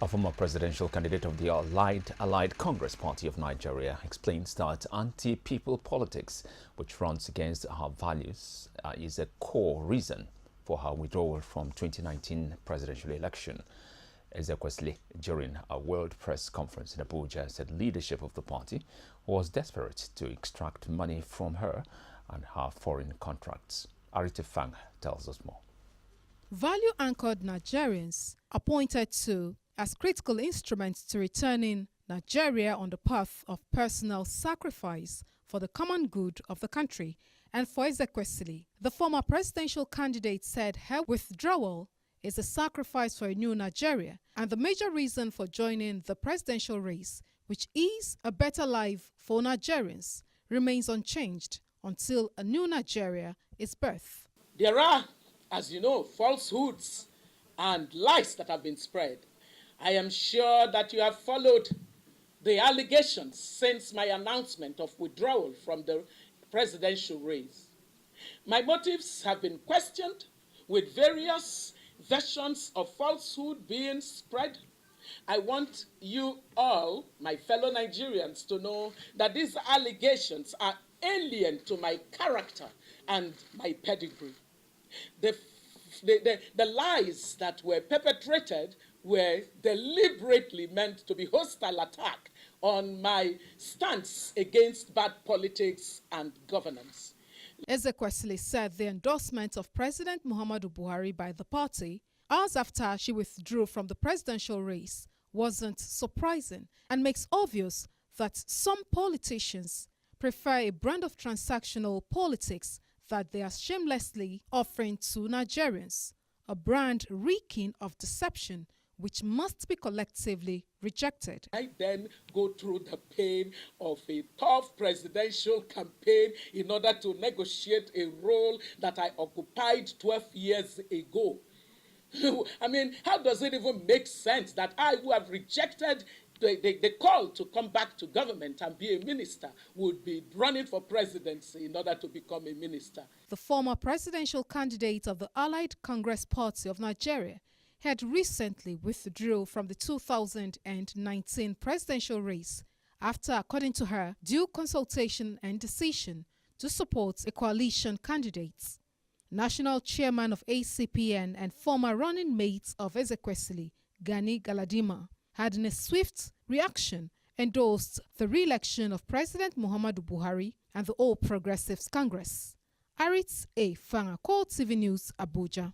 A former presidential candidate of the Allied Congress Party of Nigeria explains that anti-people politics, which runs against her values, is a core reason for her withdrawal from 2019 presidential election. EZEKWESILI, during a World Press Conference in Abuja, said leadership of the party was desperate to extract money from her and her foreign contracts. Arite Fang tells us more. Value-anchored Nigerians are pointed to as critical instruments to returning Nigeria on the path of personal sacrifice for the common good of the country. And for EZEKWESILI, the former presidential candidate said her withdrawal is a sacrifice for a new Nigeria and the major reason for joining the presidential race, which is a better life for Nigerians, remains unchanged until a new Nigeria is birthed. There are, as you know, falsehoods and lies that have been spread. I am sure that you have followed the allegations since my announcement of withdrawal from the presidential race. My motives have been questioned, with various versions of falsehood being spread. I want you all, my fellow Nigerians, to know that these allegations are alien to my character and my pedigree. The lies that were perpetrated were deliberately meant to be hostile attack on my stance against bad politics and governance. EZEKWESILI said the endorsement of President Muhammadu Buhari by the party, hours after she withdrew from the presidential race, wasn't surprising and makes obvious that some politicians prefer a brand of transactional politics that they are shamelessly offering to Nigerians, a brand reeking of deception which must be collectively rejected. I then go through the pain of a tough presidential campaign in order to negotiate a role that I occupied 12 years ago. I mean, how does it even make sense that I, who have rejected the call to come back to government and be a minister, would be running for presidency in order to become a minister? The former presidential candidate of the Allied Congress Party of Nigeria had recently withdrew from the 2019 presidential race after, according to her, due consultation and decision to support a coalition candidate. National chairman of ACPN and former running mate of EZEKWESILI, Gani Galadima, had in a swift reaction endorsed the re-election of President Muhammadu Buhari and the All Progressives Congress. Arite Fang, TV News, Abuja.